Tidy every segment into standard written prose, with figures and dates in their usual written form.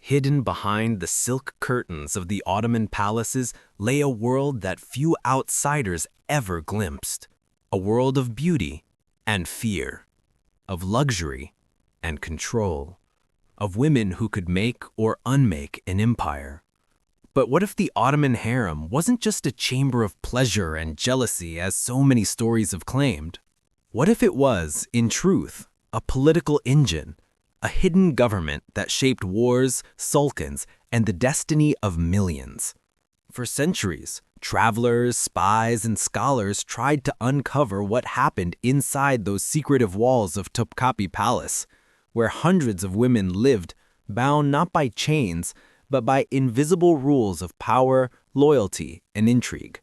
Hidden behind the silk curtains of the Ottoman palaces lay a world that few outsiders ever glimpsed. A world of beauty and fear, of luxury and control, of women who could make or unmake an empire. But what if the Ottoman harem wasn't just a chamber of pleasure and jealousy as so many stories have claimed? What if it was, in truth, a political engine, a hidden government that shaped wars, sultans, and the destiny of millions? For centuries, travelers, spies, and scholars tried to uncover what happened inside those secretive walls of Topkapi Palace, where hundreds of women lived, bound not by chains, but by invisible rules of power, loyalty, and intrigue.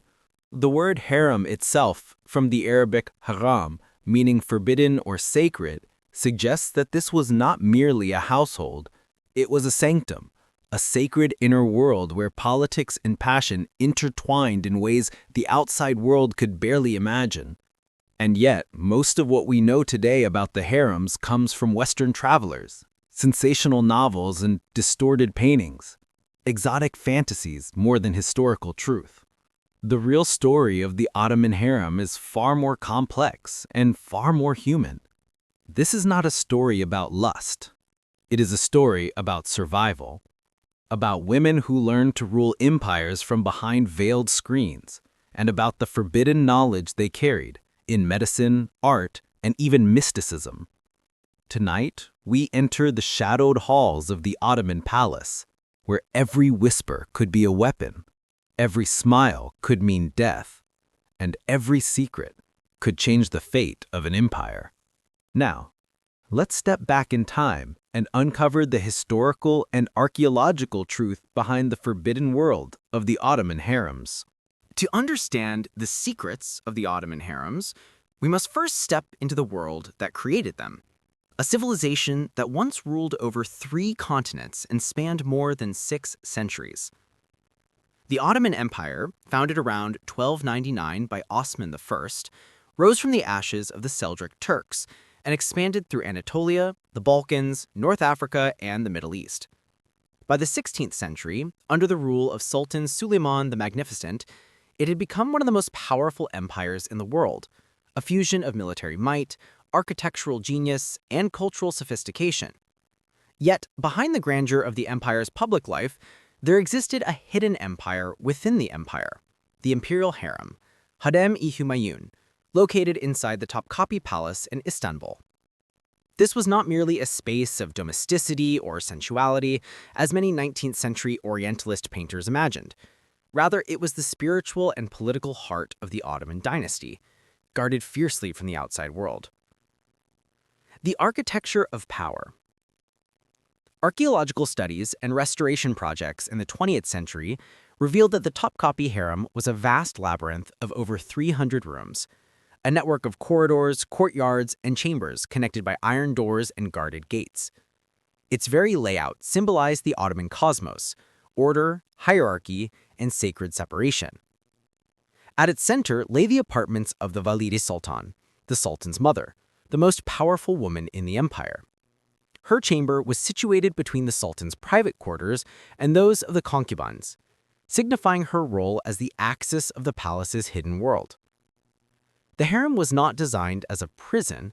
The word harem itself, from the Arabic haram, meaning forbidden or sacred, suggests that this was not merely a household. It was a sanctum, a sacred inner world where politics and passion intertwined in ways the outside world could barely imagine. And yet, most of what we know today about the harems comes from Western travelers, sensational novels and distorted paintings, exotic fantasies more than historical truth. The real story of the Ottoman harem is far more complex and far more human. This is not a story about lust. It is a story about survival, about women who learned to rule empires from behind veiled screens, and about the forbidden knowledge they carried in medicine, art, and even mysticism. Tonight, we enter the shadowed halls of the Ottoman palace, where every whisper could be a weapon, every smile could mean death, and every secret could change the fate of an empire. Now, let's step back in time and uncover the historical and archaeological truth behind the forbidden world of the Ottoman harems. To understand the secrets of the Ottoman harems, we must first step into the world that created them, a civilization that once ruled over 3 continents and spanned more than 6 centuries. The Ottoman Empire, founded around 1299 by Osman I, rose from the ashes of the Seljuk Turks and expanded through Anatolia, the Balkans, North Africa, and the Middle East. By the 16th century, under the rule of Sultan Suleiman the Magnificent, it had become one of the most powerful empires in the world, a fusion of military might, architectural genius, and cultural sophistication. Yet, behind the grandeur of the empire's public life, there existed a hidden empire within the empire, the imperial harem, Harem-i-Humayun, located inside the Topkapi Palace in Istanbul. This was not merely a space of domesticity or sensuality, as many 19th century Orientalist painters imagined. Rather, it was the spiritual and political heart of the Ottoman dynasty, guarded fiercely from the outside world. The architecture of power. Archaeological studies and restoration projects in the 20th century revealed that the Topkapi harem was a vast labyrinth of over 300 rooms, a network of corridors, courtyards, and chambers connected by iron doors and guarded gates. Its very layout symbolized the Ottoman cosmos, order, hierarchy, and sacred separation. At its center lay the apartments of the Valide Sultan, the Sultan's mother, the most powerful woman in the empire. Her chamber was situated between the Sultan's private quarters and those of the concubines, signifying her role as the axis of the palace's hidden world. The harem was not designed as a prison,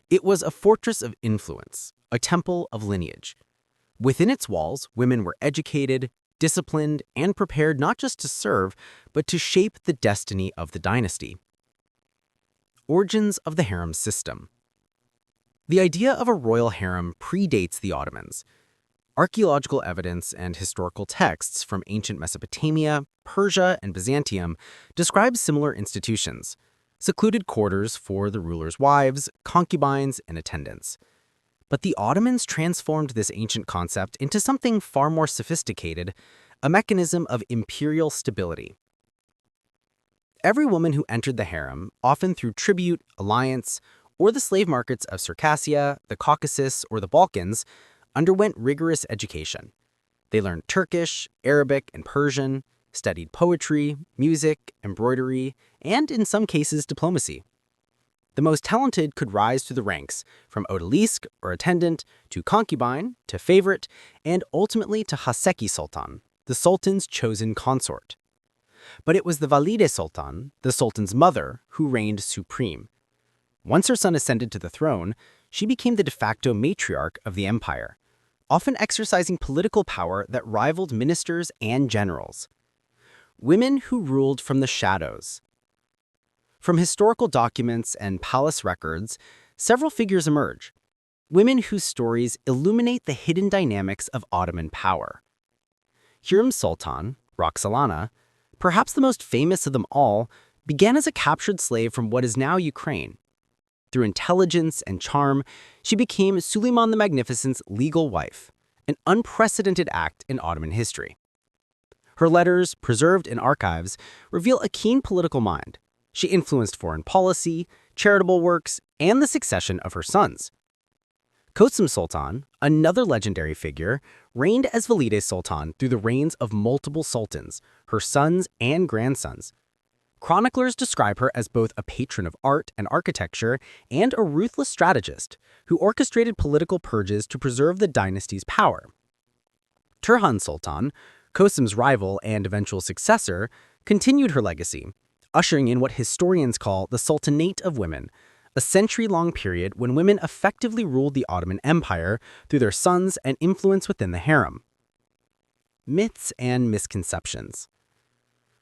it was a fortress of influence, a temple of lineage. Within its walls, women were educated, disciplined, and prepared not just to serve, but to shape the destiny of the dynasty. Origins of the harem system. The idea of a royal harem predates the Ottomans. Archaeological evidence and historical texts from ancient Mesopotamia, Persia, and Byzantium describe similar institutions, secluded quarters for the ruler's wives, concubines, and attendants. But the Ottomans transformed this ancient concept into something far more sophisticated, a mechanism of imperial stability. Every woman who entered the harem, often through tribute, alliance, or the slave markets of Circassia, the Caucasus, or the Balkans, underwent rigorous education. They learned Turkish, Arabic, and Persian, studied poetry, music, embroidery, and in some cases diplomacy. The most talented could rise through the ranks, from odalisque or attendant to concubine to favorite, and ultimately to Haseki Sultan, the sultan's chosen consort. But it was the Valide Sultan, the sultan's mother, who reigned supreme. Once her son ascended to the throne, she became the de facto matriarch of the empire, often exercising political power that rivaled ministers and generals. Women who ruled from the shadows. From historical documents and palace records, several figures emerge, women whose stories illuminate the hidden dynamics of Ottoman power. Hürrem Sultan, Roxelana, perhaps the most famous of them all, began as a captured slave from what is now Ukraine. Through intelligence and charm, she became Suleiman the Magnificent's legal wife, an unprecedented act in Ottoman history. Her letters, preserved in archives, reveal a keen political mind. She influenced foreign policy, charitable works, and the succession of her sons. Kösem Sultan, another legendary figure, reigned as Valide Sultan through the reigns of multiple sultans, her sons and grandsons. Chroniclers describe her as both a patron of art and architecture and a ruthless strategist who orchestrated political purges to preserve the dynasty's power. Turhan Sultan, Kösem's rival and eventual successor, continued her legacy, ushering in what historians call the Sultanate of Women, a century-long period when women effectively ruled the Ottoman Empire through their sons and influence within the harem. Myths and misconceptions.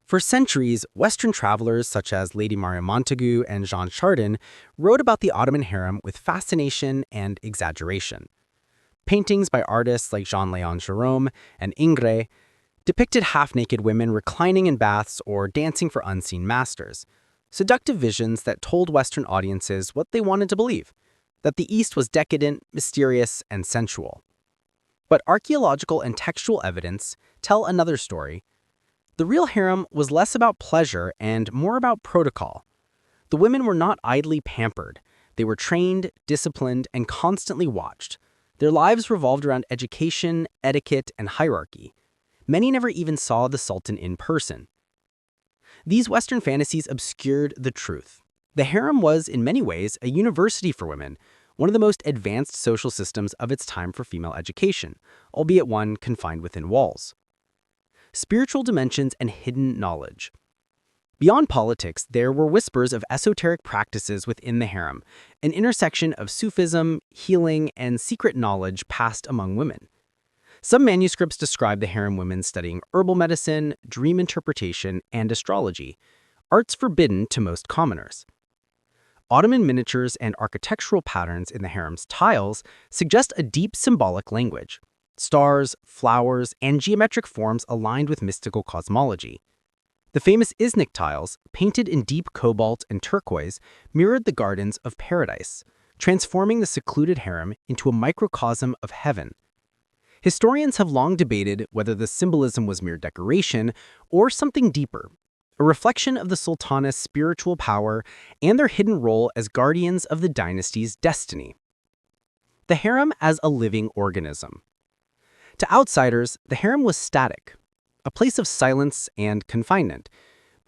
For centuries, Western travelers such as Lady Maria Montagu and Jean Chardin wrote about the Ottoman harem with fascination and exaggeration. Paintings by artists like Jean-Léon Gérôme and Ingres depicted half-naked women reclining in baths or dancing for unseen masters, seductive visions that told Western audiences what they wanted to believe, that the East was decadent, mysterious, and sensual. But archaeological and textual evidence tell another story. The real harem was less about pleasure and more about protocol. The women were not idly pampered. They were trained, disciplined, and constantly watched. Their lives revolved around education, etiquette, and hierarchy. Many never even saw the sultan in person. These Western fantasies obscured the truth. The harem was, in many ways, a university for women, one of the most advanced social systems of its time for female education, albeit one confined within walls. Spiritual dimensions and hidden knowledge. Beyond politics, there were whispers of esoteric practices within the harem, an intersection of Sufism, healing, and secret knowledge passed among women. Some manuscripts describe the harem women studying herbal medicine, dream interpretation, and astrology, arts forbidden to most commoners. Ottoman miniatures and architectural patterns in the harem's tiles suggest a deep symbolic language. Stars, flowers, and geometric forms aligned with mystical cosmology. The famous Iznik tiles, painted in deep cobalt and turquoise, mirrored the gardens of paradise, transforming the secluded harem into a microcosm of heaven. Historians have long debated whether the symbolism was mere decoration or something deeper, a reflection of the sultana's spiritual power and their hidden role as guardians of the dynasty's destiny. The harem as a living organism. To outsiders, the harem was static, a place of silence and confinement.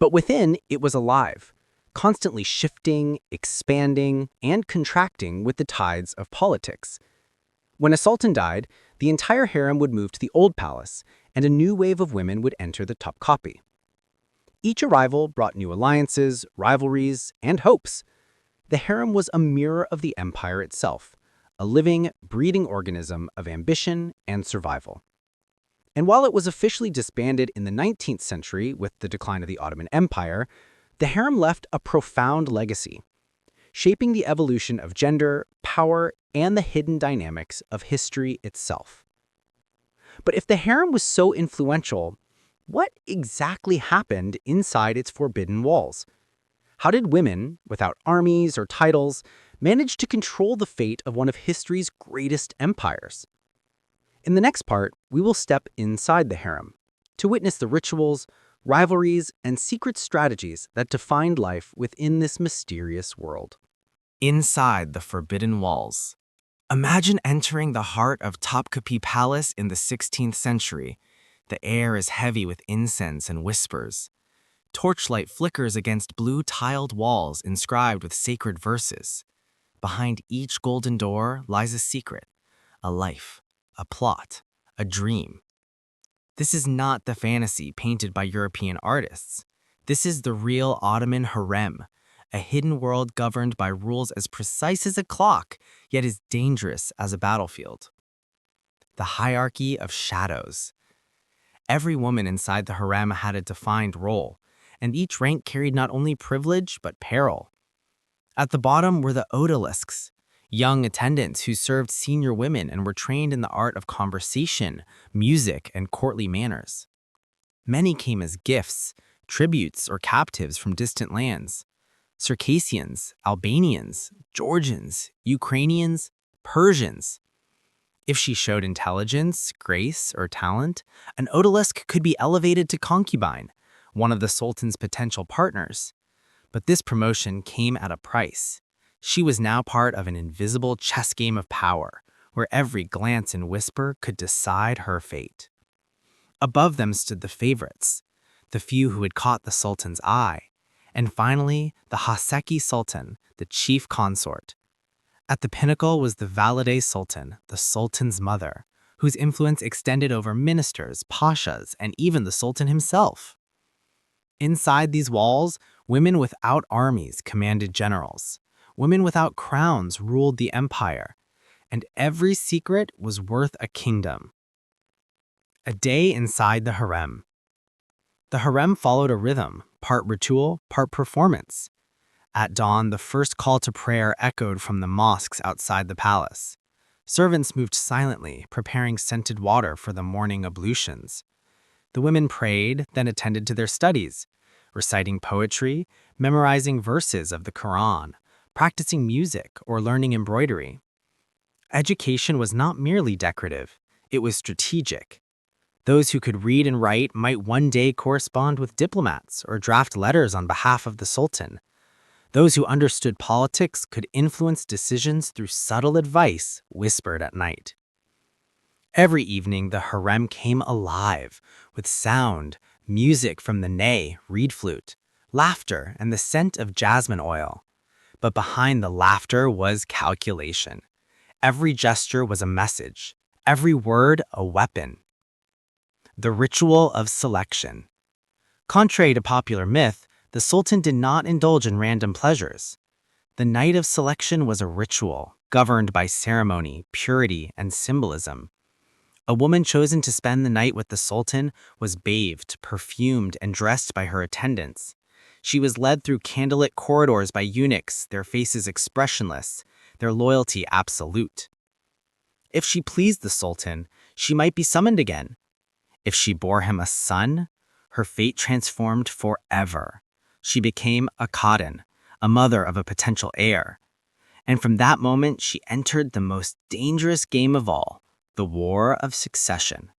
But within, it was alive, constantly shifting, expanding, and contracting with the tides of politics. When a sultan died, the entire harem would move to the Old Palace, and a new wave of women would enter the Topkapi. Each arrival brought new alliances, rivalries, and hopes. The harem was a mirror of the empire itself, a living, breathing organism of ambition and survival. And while it was officially disbanded in the 19th century with the decline of the Ottoman Empire, the harem left a profound legacy, shaping the evolution of gender, power, and the hidden dynamics of history itself. But if the harem was so influential, what exactly happened inside its forbidden walls? How did women, without armies or titles, manage to control the fate of one of history's greatest empires? In the next part, we will step inside the harem to witness the rituals, rivalries, and secret strategies that defined life within this mysterious world. Inside the forbidden walls. Imagine entering the heart of Topkapi Palace in the 16th century. The air is heavy with incense and whispers. Torchlight flickers against blue-tiled walls inscribed with sacred verses. Behind each golden door lies a secret, a life, a plot, a dream. This is not the fantasy painted by European artists. This is the real Ottoman harem, a hidden world governed by rules as precise as a clock, yet as dangerous as a battlefield. The hierarchy of shadows. Every woman inside the harem had a defined role, and each rank carried not only privilege but peril. At the bottom were the odalisks, young attendants who served senior women and were trained in the art of conversation, music, and courtly manners. Many came as gifts, tributes, or captives from distant lands. Circassians, Albanians, Georgians, Ukrainians, Persians. If she showed intelligence, grace, or talent, an odalisk could be elevated to concubine, one of the sultan's potential partners. But this promotion came at a price. She was now part of an invisible chess game of power, where every glance and whisper could decide her fate. Above them stood the favorites, the few who had caught the sultan's eye, and finally, the Haseki Sultan, the chief consort. At the pinnacle was the Valide Sultan, the sultan's mother, whose influence extended over ministers, pashas, and even the sultan himself. Inside these walls, women without armies commanded generals. Women without crowns ruled the empire, and every secret was worth a kingdom. A day inside the harem. The harem followed a rhythm, part ritual, part performance. At dawn, the first call to prayer echoed from the mosques outside the palace. Servants moved silently, preparing scented water for the morning ablutions. The women prayed, then attended to their studies, reciting poetry, memorizing verses of the Quran, practicing music, or learning embroidery. Education was not merely decorative, it was strategic. Those who could read and write might one day correspond with diplomats or draft letters on behalf of the sultan. Those who understood politics could influence decisions through subtle advice whispered at night. Every evening, the harem came alive with sound, music from the ney, reed flute, laughter, and the scent of jasmine oil. But behind the laughter was calculation. Every gesture was a message, every word a weapon. The ritual of selection. Contrary to popular myth, the sultan did not indulge in random pleasures. The night of selection was a ritual, governed by ceremony, purity, and symbolism. A woman chosen to spend the night with the sultan was bathed, perfumed, and dressed by her attendants. She was led through candlelit corridors by eunuchs, their faces expressionless, their loyalty absolute. If she pleased the sultan, she might be summoned again. If she bore him a son, her fate transformed forever. She became a Khadin, a mother of a potential heir. And from that moment, she entered the most dangerous game of all, the War of Succession.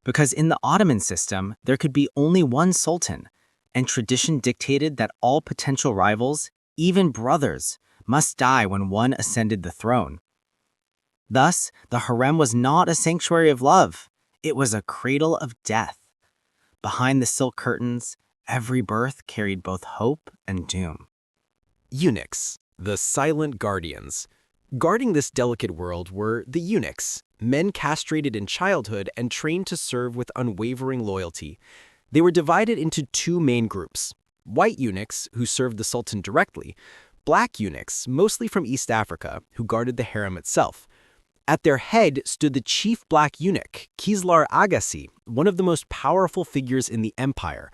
Because in the Ottoman system, there could be only one sultan, and tradition dictated that all potential rivals, even brothers, must die when one ascended the throne. Thus, the harem was not a sanctuary of love. It was a cradle of death. Behind the silk curtains, every birth carried both hope and doom. Eunuchs, the silent guardians. Guarding this delicate world were the eunuchs, men castrated in childhood and trained to serve with unwavering loyalty. They were divided into two main groups: white eunuchs, who served the sultan directly; black eunuchs, mostly from East Africa, who guarded the harem itself. At their head stood the chief black eunuch, Kislar Agassi, one of the most powerful figures in the empire.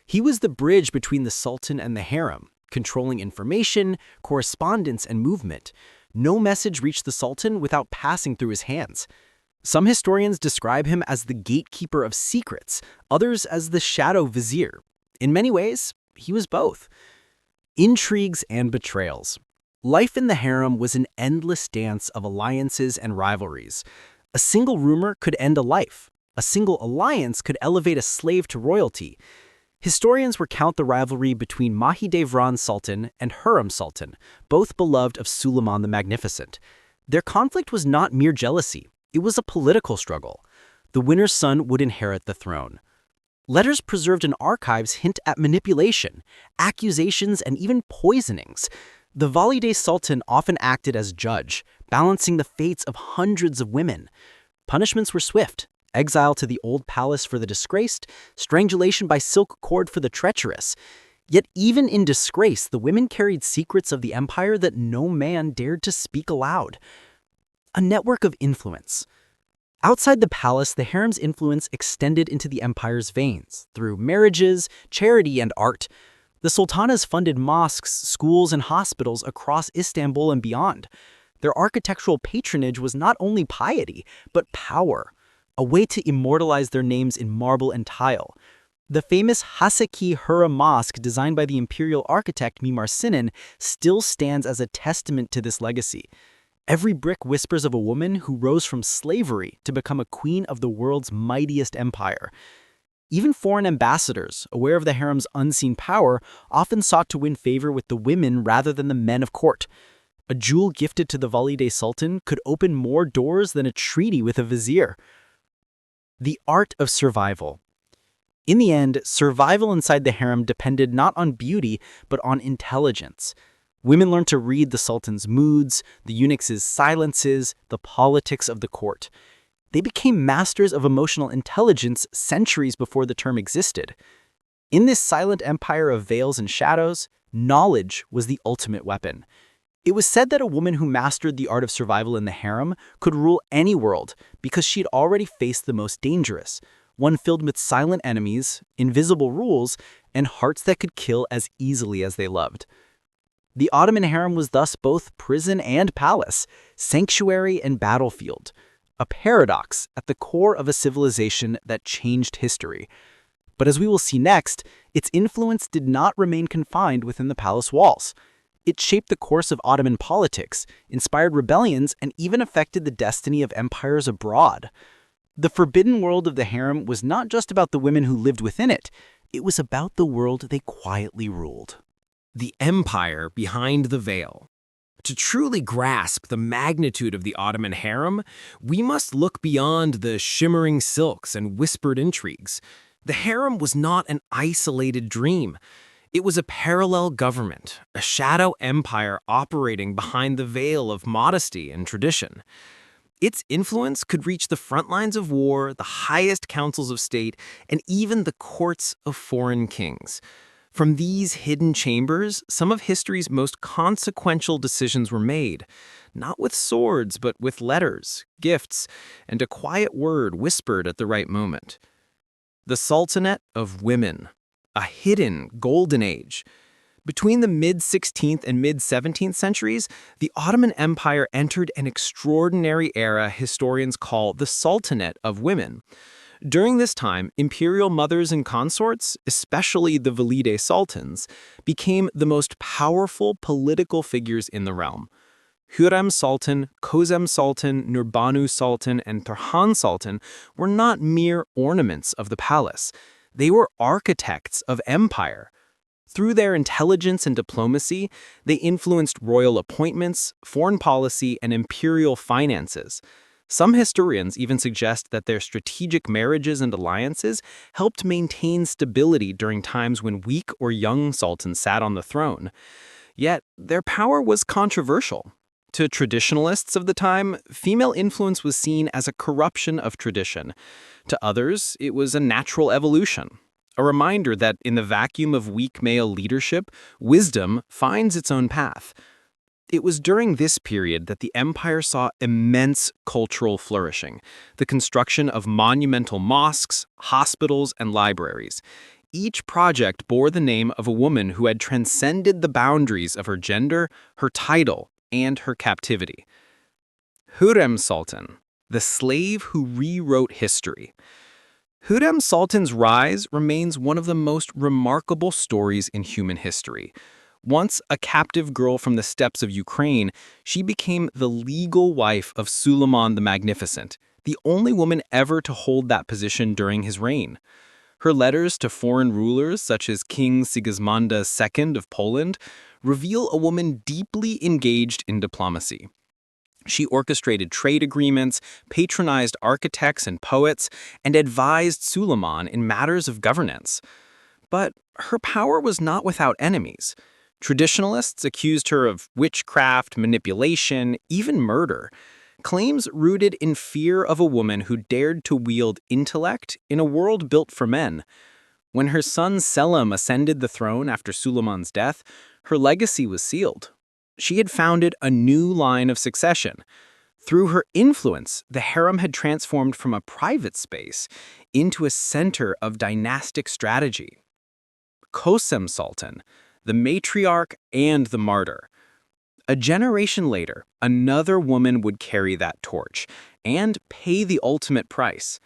He was the bridge between the sultan and the harem, controlling information, correspondence, and movement. No message reached the sultan without passing through his hands. Some historians describe him as the gatekeeper of secrets, others as the shadow vizier. In many ways, he was both. Intrigues and betrayals. Life in the harem was an endless dance of alliances and rivalries. A single rumor could end a life. A single alliance could elevate a slave to royalty. Historians recount the rivalry between Mahidevran Sultan and Hürrem Sultan, both beloved of Suleiman the Magnificent. Their conflict was not mere jealousy. It was a political struggle. The winner's son would inherit the throne. Letters preserved in archives hint at manipulation, accusations, and even poisonings. The Valide Sultan often acted as judge, balancing the fates of hundreds of women. Punishments were swift: exile to the old palace for the disgraced, strangulation by silk cord for the treacherous. Yet even in disgrace, the women carried secrets of the empire that no man dared to speak aloud. A network of influence. Outside the palace, the harem's influence extended into the empire's veins, through marriages, charity, and art. The sultanas funded mosques, schools, and hospitals across Istanbul and beyond. Their architectural patronage was not only piety, but power, a way to immortalize their names in marble and tile. The famous Haseki Hürrem Mosque, designed by the imperial architect Mimar Sinan, still stands as a testament to this legacy. Every brick whispers of a woman who rose from slavery to become a queen of the world's mightiest empire. Even foreign ambassadors, aware of the harem's unseen power, often sought to win favor with the women rather than the men of court. A jewel gifted to the Valide Sultan could open more doors than a treaty with a vizier. The art of survival. In the end, survival inside the harem depended not on beauty, but on intelligence. Women learned to read the sultan's moods, the eunuchs' silences, the politics of the court. They became masters of emotional intelligence centuries before the term existed. In this silent empire of veils and shadows, knowledge was the ultimate weapon. It was said that a woman who mastered the art of survival in the harem could rule any world because she'd already faced the most dangerous, one filled with silent enemies, invisible rules, and hearts that could kill as easily as they loved. The Ottoman harem was thus both prison and palace, sanctuary and battlefield, a paradox at the core of a civilization that changed history. But as we will see next, its influence did not remain confined within the palace walls. It shaped the course of Ottoman politics, inspired rebellions, and even affected the destiny of empires abroad. The forbidden world of the harem was not just about the women who lived within it, it was about the world they quietly ruled. The empire behind the veil. To truly grasp the magnitude of the Ottoman harem, we must look beyond the shimmering silks and whispered intrigues. The harem was not an isolated dream. It was a parallel government, a shadow empire operating behind the veil of modesty and tradition. Its influence could reach the front lines of war, the highest councils of state, and even the courts of foreign kings. From these hidden chambers, some of history's most consequential decisions were made, not with swords, but with letters, gifts, and a quiet word whispered at the right moment. The Sultanate of Women, a hidden golden age. Between the mid-16th and mid-17th centuries, the Ottoman Empire entered an extraordinary era historians call the Sultanate of Women. During this time, imperial mothers and consorts, especially the Valide Sultans, became the most powerful political figures in the realm. Hürrem Sultan, Kösem Sultan, Nurbanu Sultan, and Turhan Sultan were not mere ornaments of the palace. They were architects of empire. Through their intelligence and diplomacy, they influenced royal appointments, foreign policy, and imperial finances. Some historians even suggest that their strategic marriages and alliances helped maintain stability during times when weak or young sultans sat on the throne. Yet, their power was controversial. To traditionalists of the time, female influence was seen as a corruption of tradition. To others, it was a natural evolution, a reminder that in the vacuum of weak male leadership, wisdom finds its own path. It was during this period that the empire saw immense cultural flourishing, the construction of monumental mosques, hospitals, and libraries. Each project bore the name of a woman who had transcended the boundaries of her gender, her title, and her captivity. Hürrem Sultan, the slave who rewrote history. Hürrem Sultan's rise remains one of the most remarkable stories in human history. Once a captive girl from the steppes of Ukraine, she became the legal wife of Suleiman the Magnificent, the only woman ever to hold that position during his reign. Her letters to foreign rulers, such as King Sigismund II of Poland, reveal a woman deeply engaged in diplomacy. She orchestrated trade agreements, patronized architects and poets, and advised Suleiman in matters of governance. But her power was not without enemies. Traditionalists accused her of witchcraft, manipulation, even murder, claims rooted in fear of a woman who dared to wield intellect in a world built for men. When her son Selim ascended the throne after Suleiman's death, her legacy was sealed. She had founded a new line of succession. Through her influence, the harem had transformed from a private space into a center of dynastic strategy. Kösem Sultan, the matriarch and the martyr. A generation later, another woman would carry that torch and pay the ultimate price.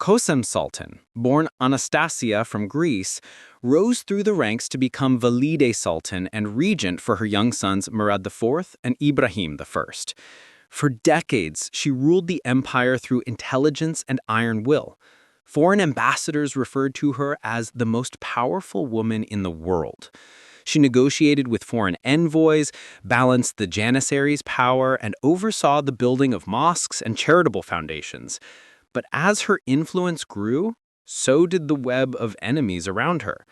Kösem Sultan, born Anastasia from Greece, rose through the ranks to become Valide Sultan and regent for her young sons Murad IV and Ibrahim I. For decades, she ruled the empire through intelligence and iron will. Foreign ambassadors referred to her as the most powerful woman in the world. She negotiated with foreign envoys, balanced the Janissaries' power, and oversaw the building of mosques and charitable foundations. But as her influence grew, so did the web of enemies around her.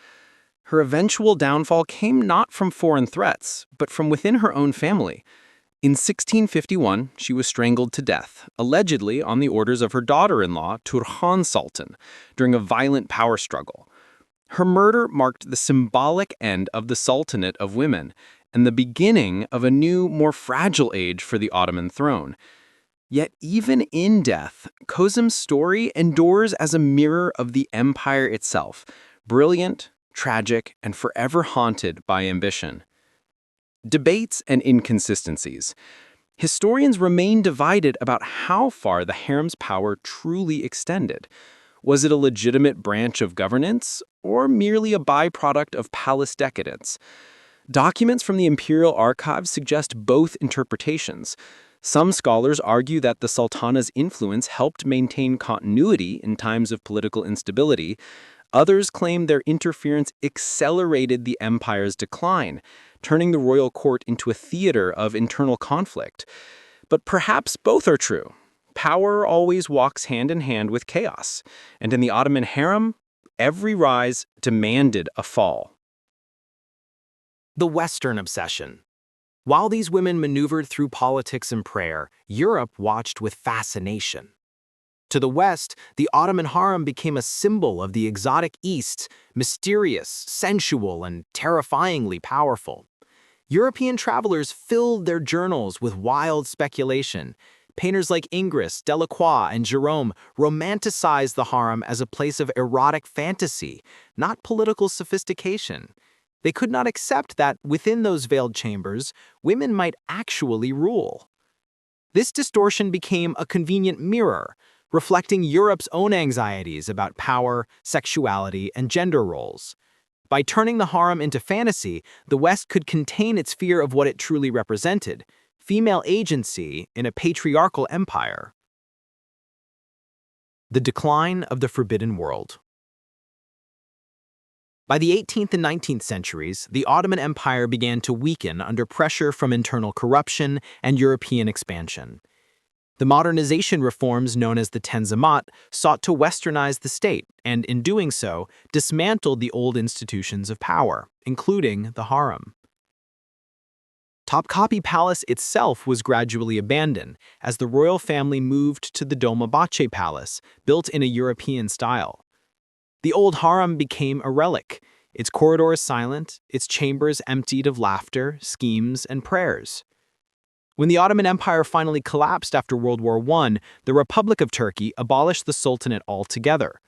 Her eventual downfall came not from foreign threats, but from within her own family. In 1651, she was strangled to death, allegedly on the orders of her daughter-in-law, Turhan Sultan, during a violent power struggle. Her murder marked the symbolic end of the Sultanate of women and the beginning of a new, more fragile age for the Ottoman throne. Yet even in death, Kösem's story endures as a mirror of the empire itself, brilliant, tragic, and forever haunted by ambition. Debates and inconsistencies. Historians remain divided about how far the harem's power truly extended. Was it a legitimate branch of governance, or merely a byproduct of palace decadence? Documents from the imperial archives suggest both interpretations. Some scholars argue that the Sultana's influence helped maintain continuity in times of political instability. Others claim their interference accelerated the empire's decline, turning the royal court into a theater of internal conflict. But perhaps both are true. Power always walks hand in hand with chaos, and in the Ottoman harem, every rise demanded a fall. The Western obsession. While these women maneuvered through politics and prayer, Europe watched with fascination. To the west, the Ottoman harem became a symbol of the exotic East, mysterious, sensual, and terrifyingly powerful. European travelers filled their journals with wild speculation. Painters like Ingres, Delacroix, and Gérôme romanticized the harem as a place of erotic fantasy, not political sophistication. They could not accept that within those veiled chambers, women might actually rule. This distortion became a convenient mirror, reflecting Europe's own anxieties about power, sexuality, and gender roles. By turning the harem into fantasy, the West could contain its fear of what it truly represented: female agency in a patriarchal empire. The decline of the Forbidden World. By the 18th and 19th centuries, the Ottoman Empire began to weaken under pressure from internal corruption and European expansion. The modernization reforms known as the Tanzimat sought to westernize the state and, in doing so, dismantled the old institutions of power, including the harem. Topkapi Palace itself was gradually abandoned as the royal family moved to the Dolmabahce Palace, built in a European style. The old harem became a relic, its corridors silent, its chambers emptied of laughter, schemes, and prayers. When the Ottoman Empire finally collapsed after World War I, the Republic of Turkey abolished the Sultanate altogether.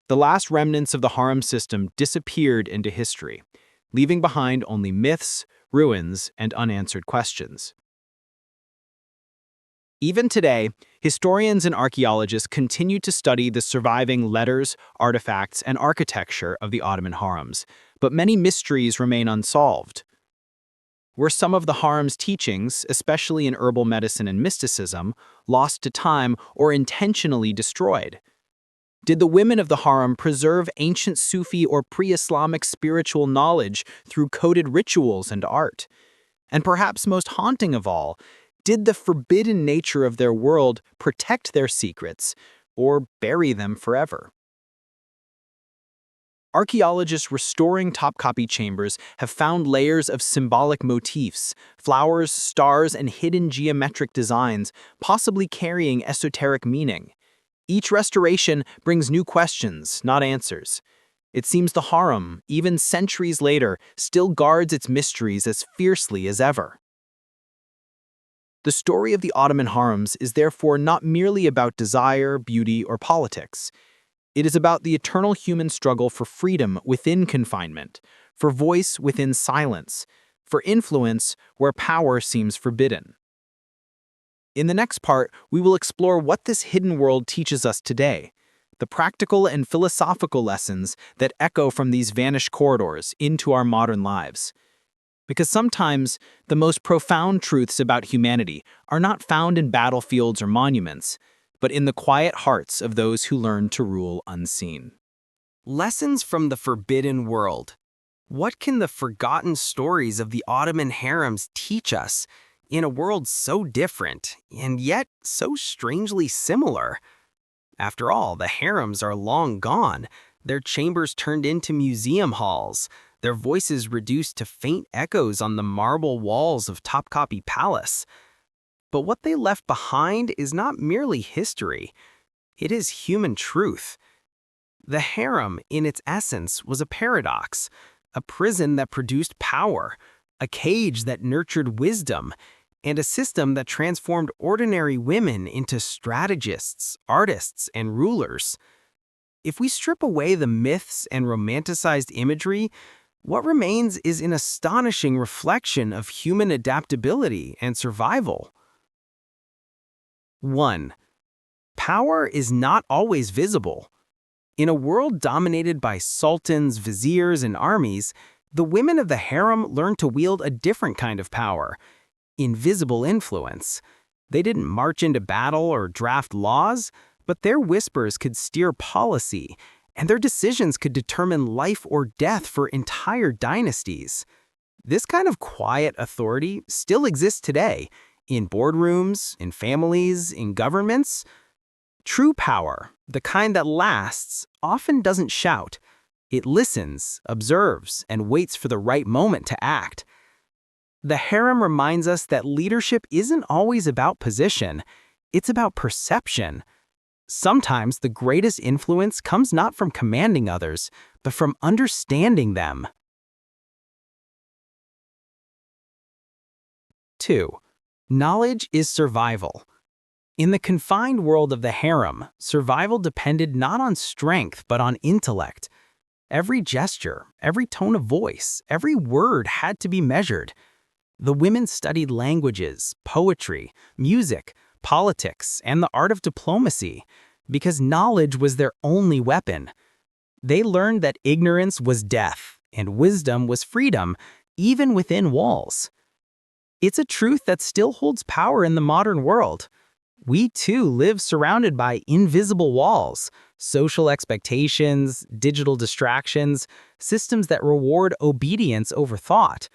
The last remnants of the harem system disappeared into history, leaving behind only myths, ruins, and unanswered questions. Even today, historians and archaeologists continue to study the surviving letters, artifacts, and architecture of the Ottoman harems, but many mysteries remain unsolved. Were some of the harem's teachings, especially in herbal medicine and mysticism, lost to time or intentionally destroyed? Did the women of the harem preserve ancient Sufi or pre-Islamic spiritual knowledge through coded rituals and art? And perhaps most haunting of all, Did the forbidden nature of their world protect their secrets or bury them forever? Archaeologists restoring Topkapi chambers have found layers of symbolic motifs, flowers, stars, and hidden geometric designs, possibly carrying esoteric meaning. Each restoration brings new questions, not answers. It seems the Harem, even centuries later, still guards its mysteries as fiercely as ever. The story of the Ottoman harems is therefore not merely about desire, beauty, or politics. It is about the eternal human struggle for freedom within confinement, for voice within silence, for influence where power seems forbidden. In the next part, we will explore what this hidden world teaches us today, the practical and philosophical lessons that echo from these vanished corridors into our modern lives. Because sometimes the most profound truths about humanity are not found in battlefields or monuments, but in the quiet hearts of those who learn to rule unseen. Lessons from the forbidden world. What can the forgotten stories of the Ottoman harems teach us in a world so different and yet so strangely similar? After all, the harems are long gone, their chambers turned into museum halls, their voices reduced to faint echoes on the marble walls of Topkapi Palace. But what they left behind is not merely history, it is human truth. The harem, in its essence, was a paradox, a prison that produced power, a cage that nurtured wisdom, and a system that transformed ordinary women into strategists, artists, and rulers. If we strip away the myths and romanticized imagery, what remains is an astonishing reflection of human adaptability and survival. 1. Power is not always visible. In a world dominated by sultans, viziers, and armies, the women of the harem learned to wield a different kind of power, invisible influence. They didn't march into battle or draft laws, but their whispers could steer policy, and their decisions could determine life or death for entire dynasties. This kind of quiet authority still exists today, in boardrooms, in families, in governments. True power, the kind that lasts, often doesn't shout. It listens, observes, and waits for the right moment to act. The harem reminds us that leadership isn't always about position, it's about perception. Sometimes the greatest influence comes not from commanding others, but from understanding them. 2. Knowledge is survival. In the confined world of the harem, survival depended not on strength but on intellect. Every gesture, every tone of voice, every word had to be measured. The women studied languages, poetry, music, politics, and the art of diplomacy, because knowledge was their only weapon. They learned that ignorance was death, and wisdom was freedom, even within walls. It's a truth that still holds power in the modern world. We too live surrounded by invisible walls, social expectations, digital distractions, systems that reward obedience over thought.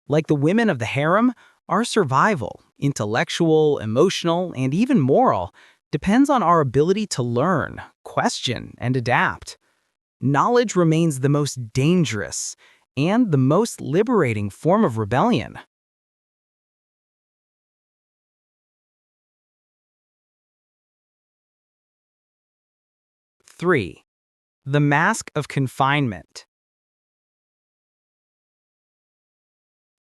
Like the women of the harem, our survival, intellectual, emotional, and even moral, depends on our ability to learn, question, and adapt. Knowledge remains the most dangerous and the most liberating form of rebellion. 3. The mask of confinement.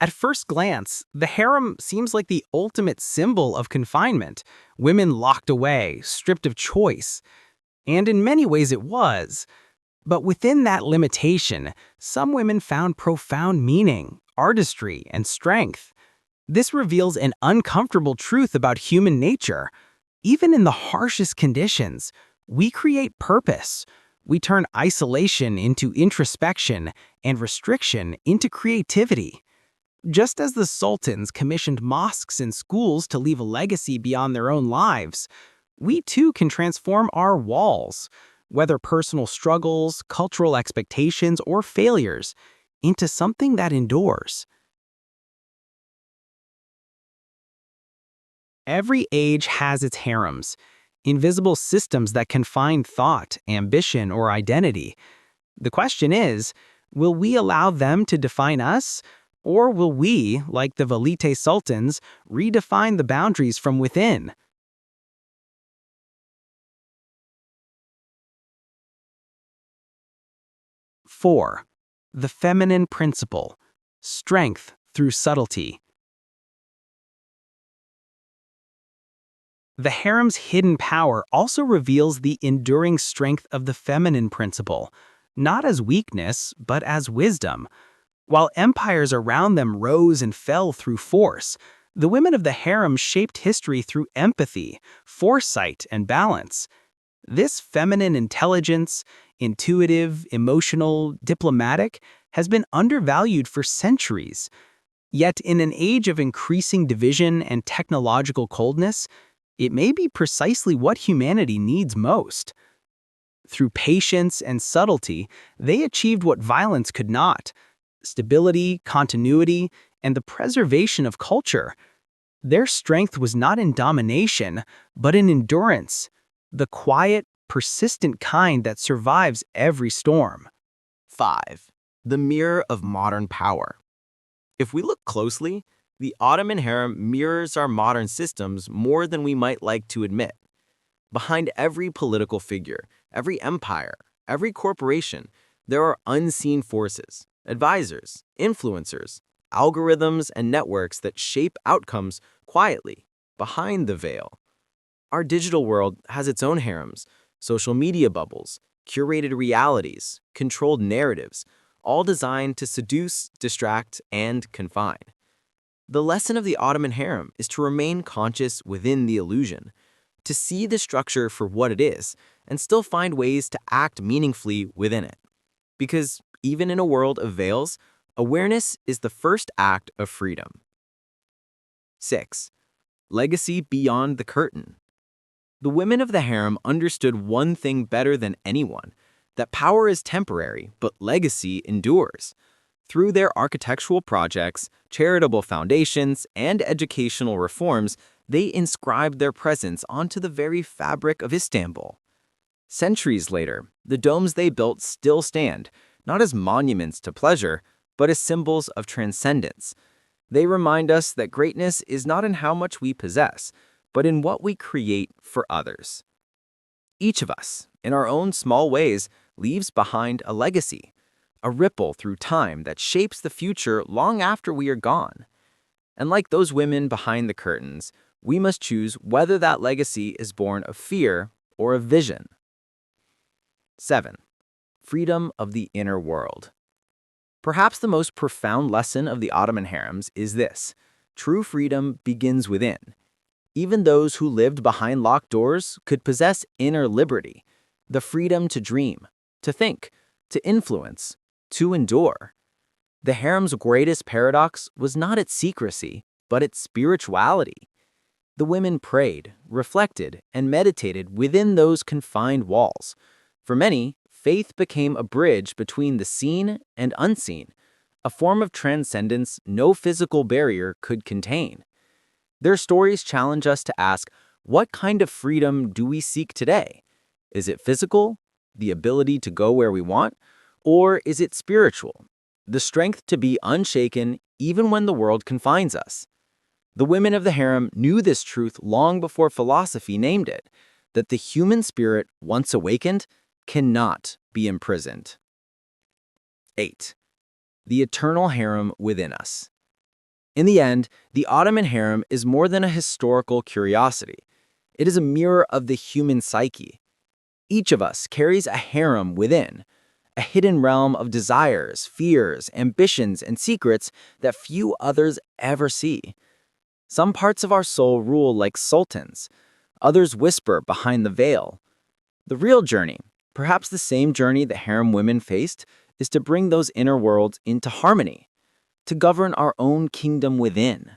At first glance, the harem seems like the ultimate symbol of confinement, women locked away, stripped of choice. And in many ways it was. But within that limitation, some women found profound meaning, artistry, and strength. This reveals an uncomfortable truth about human nature. Even in the harshest conditions, we create purpose. We turn isolation into introspection and restriction into creativity. Just as the sultans commissioned mosques and schools to leave a legacy beyond their own lives, we too can transform our walls, whether personal struggles, cultural expectations, or failures, into something that endures. Every age has its harems, invisible systems that confine thought, ambition, or identity. The question is, will we allow them to define us? Or will we, like the Velite sultans, redefine the boundaries from within? 4. The feminine principle. Strength through subtlety. The harem's hidden power also reveals the enduring strength of the feminine principle, not as weakness, but as wisdom. While empires around them rose and fell through force, the women of the harem shaped history through empathy, foresight, and balance. This feminine intelligence, intuitive, emotional, diplomatic, has been undervalued for centuries. Yet in an age of increasing division and technological coldness, it may be precisely what humanity needs most. Through patience and subtlety, they achieved what violence could not: stability, continuity, and the preservation of culture. Their strength was not in domination, but in endurance, the quiet, persistent kind that survives every storm. 5. The mirror of modern power. If we look closely, the Ottoman harem mirrors our modern systems more than we might like to admit. Behind every political figure, every empire, every corporation, there are unseen forces, advisors, influencers, algorithms, and networks that shape outcomes quietly, behind the veil. Our digital world has its own harems, social media bubbles, curated realities, controlled narratives, all designed to seduce, distract, and confine. The lesson of the Ottoman harem is to remain conscious within the illusion, to see the structure for what it is, and still find ways to act meaningfully within it. Because even in a world of veils, awareness is the first act of freedom. 6. Legacy beyond the curtain. The women of the harem understood one thing better than anyone: that power is temporary, but legacy endures. Through their architectural projects, charitable foundations, and educational reforms, they inscribed their presence onto the very fabric of Istanbul. Centuries later, the domes they built still stand, not as monuments to pleasure, but as symbols of transcendence. They remind us that greatness is not in how much we possess, but in what we create for others. Each of us, in our own small ways, leaves behind a legacy, a ripple through time that shapes the future long after we are gone. And like those women behind the curtains, we must choose whether that legacy is born of fear or of vision. 7. Freedom of the inner world. Perhaps the most profound lesson of the Ottoman harems is this: true freedom begins within. Even those who lived behind locked doors could possess inner liberty, the freedom to dream, to think, to influence, to endure. The harem's greatest paradox was not its secrecy, but its spirituality. The women prayed, reflected, and meditated within those confined walls. For many, faith became a bridge between the seen and unseen, a form of transcendence no physical barrier could contain. Their stories challenge us to ask, what kind of freedom do we seek today? Is it physical, the ability to go where we want, or is it spiritual, the strength to be unshaken even when the world confines us? The women of the harem knew this truth long before philosophy named it, that the human spirit, once awakened, cannot be imprisoned. 8. The eternal harem within us. In the end, the Ottoman harem is more than a historical curiosity. It is a mirror of the human psyche. Each of us carries a harem within, a hidden realm of desires, fears, ambitions, and secrets that few others ever see. Some parts of our soul rule like sultans, others whisper behind the veil. The real journey, perhaps the same journey the harem women faced, is to bring those inner worlds into harmony, to govern our own kingdom within.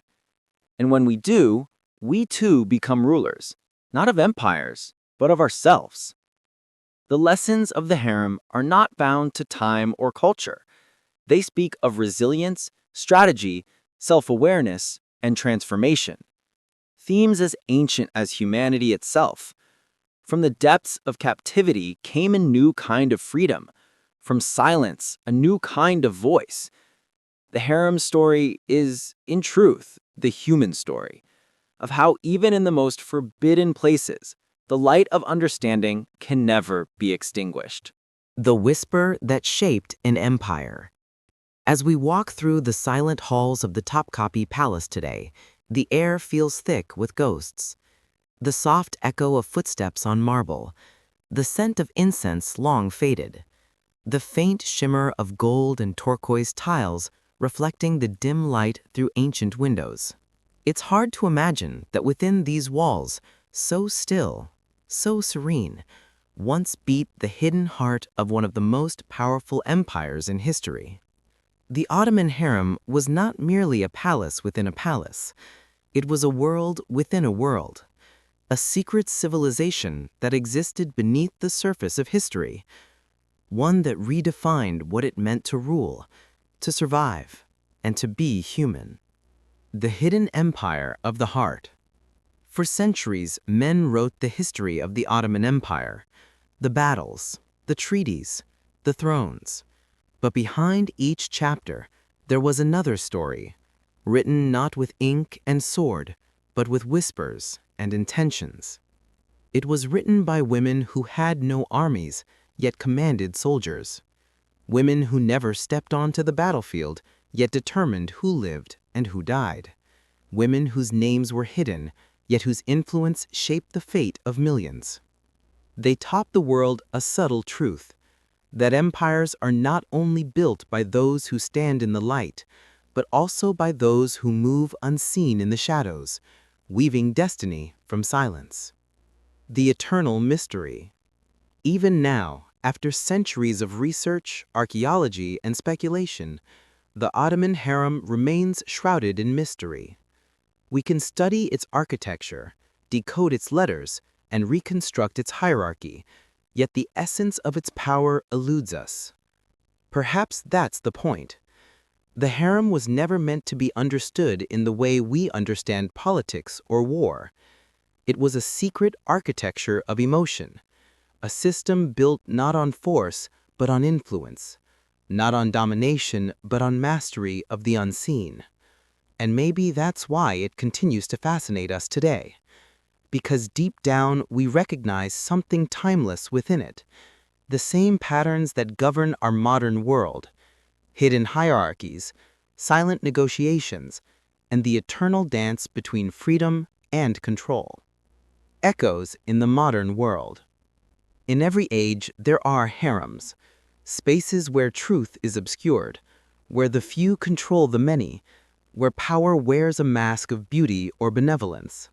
And when we do, we too become rulers, not of empires, but of ourselves. The lessons of the harem are not bound to time or culture. They speak of resilience, strategy, self-awareness, and transformation. themes as ancient as humanity itself. From the depths of captivity came a new kind of freedom. From silence, a new kind of voice. The harem story is, in truth, the human story of how even in the most forbidden places, the light of understanding can never be extinguished. The whisper that shaped an empire. As we walk through the silent halls of the Topkapi Palace today, the air feels thick with ghosts. The soft echo of footsteps on marble, the scent of incense long faded, the faint shimmer of gold and turquoise tiles reflecting the dim light through ancient windows. It's hard to imagine that within these walls, so still, so serene, once beat the hidden heart of one of the most powerful empires in history. The Ottoman Harem was not merely a palace within a palace. It was a world within a world, a secret civilization that existed beneath the surface of history, one that redefined what it meant to rule, to survive, and to be human. The hidden empire of the heart. For centuries, men wrote the history of the Ottoman Empire, the battles, the treaties, the thrones. But behind each chapter, there was another story, written not with ink and sword, but with whispers and intentions. It was written by women who had no armies, yet commanded soldiers. Women who never stepped onto the battlefield, yet determined who lived and who died. Women whose names were hidden, yet whose influence shaped the fate of millions. They taught the world a subtle truth, that empires are not only built by those who stand in the light, but also by those who move unseen in the shadows, weaving destiny from silence. The eternal mystery. Even now, after centuries of research, archaeology, and speculation, the Ottoman harem remains shrouded in mystery. We can study its architecture, decode its letters, and reconstruct its hierarchy, yet the essence of its power eludes us. Perhaps that's the point. The harem was never meant to be understood in the way we understand politics or war. It was a secret architecture of emotion, a system built not on force, but on influence, not on domination, but on mastery of the unseen. And maybe that's why it continues to fascinate us today. Because deep down we recognize something timeless within it, the same patterns that govern our modern world, hidden hierarchies, silent negotiations, and the eternal dance between freedom and control. Echoes in the modern world. In every age, there are harems, spaces where truth is obscured, where the few control the many, where power wears a mask of beauty or benevolence.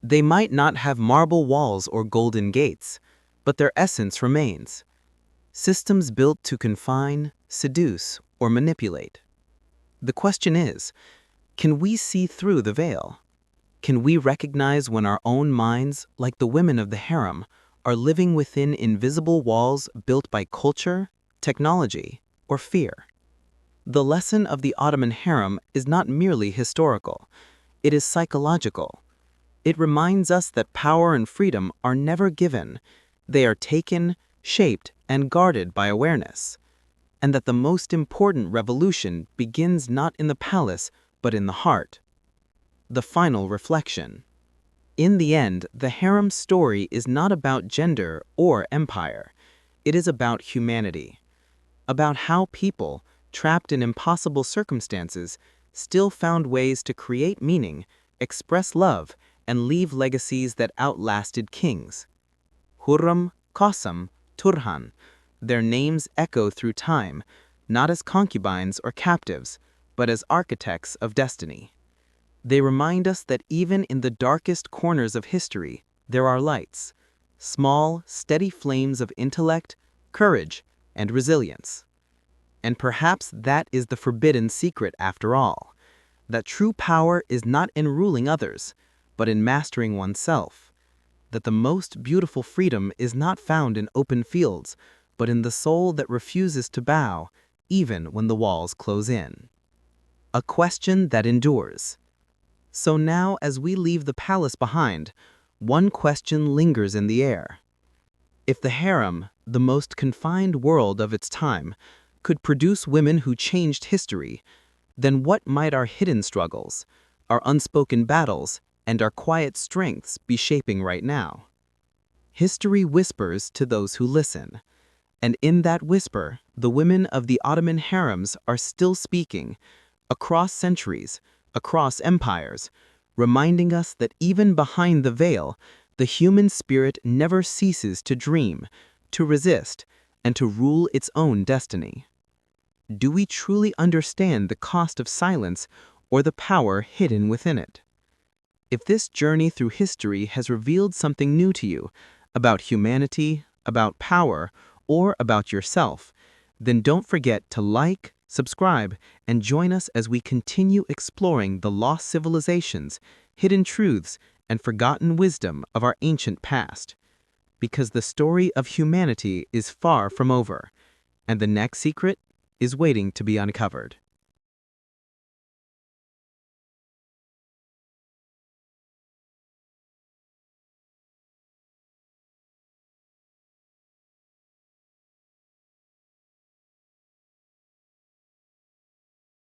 They might not have marble walls or golden gates, but their essence remains. Systems built to confine, seduce, or manipulate. The question is, can we see through the veil? Can we recognize when our own minds, like the women of the harem, are living within invisible walls built by culture, technology, or fear? The lesson of the Ottoman harem is not merely historical. It is psychological. It reminds us that power and freedom are never given. They are taken, shaped, and guarded by awareness. And that the most important revolution begins not in the palace, but in the heart. The final reflection. In the end, the harem story is not about gender or empire. It is about humanity. About how people, trapped in impossible circumstances, still found ways to create meaning, express love, and leave legacies that outlasted kings. Hürrem, Kösem, Turhan, their names echo through time, not as concubines or captives, but as architects of destiny. They remind us that even in the darkest corners of history, there are lights, small, steady flames of intellect, courage, and resilience. And perhaps that is the forbidden secret after all, that true power is not in ruling others, but in mastering oneself, that the most beautiful freedom is not found in open fields, but in the soul that refuses to bow, even when the walls close in. A question that endures. So now, as we leave the palace behind, one question lingers in the air. If the harem, the most confined world of its time, could produce women who changed history, then what might our hidden struggles, our unspoken battles, and our quiet strengths be shaping right now? History whispers to those who listen, and in that whisper, the women of the Ottoman harems are still speaking, across centuries, across empires, reminding us that even behind the veil, the human spirit never ceases to dream, to resist, and to rule its own destiny. Do we truly understand the cost of silence or the power hidden within it? If this journey through history has revealed something new to you about humanity, about power, or about yourself, then don't forget to like, subscribe, and join us as we continue exploring the lost civilizations, hidden truths, and forgotten wisdom of our ancient past. Because the story of humanity is far from over, and the next secret is waiting to be uncovered.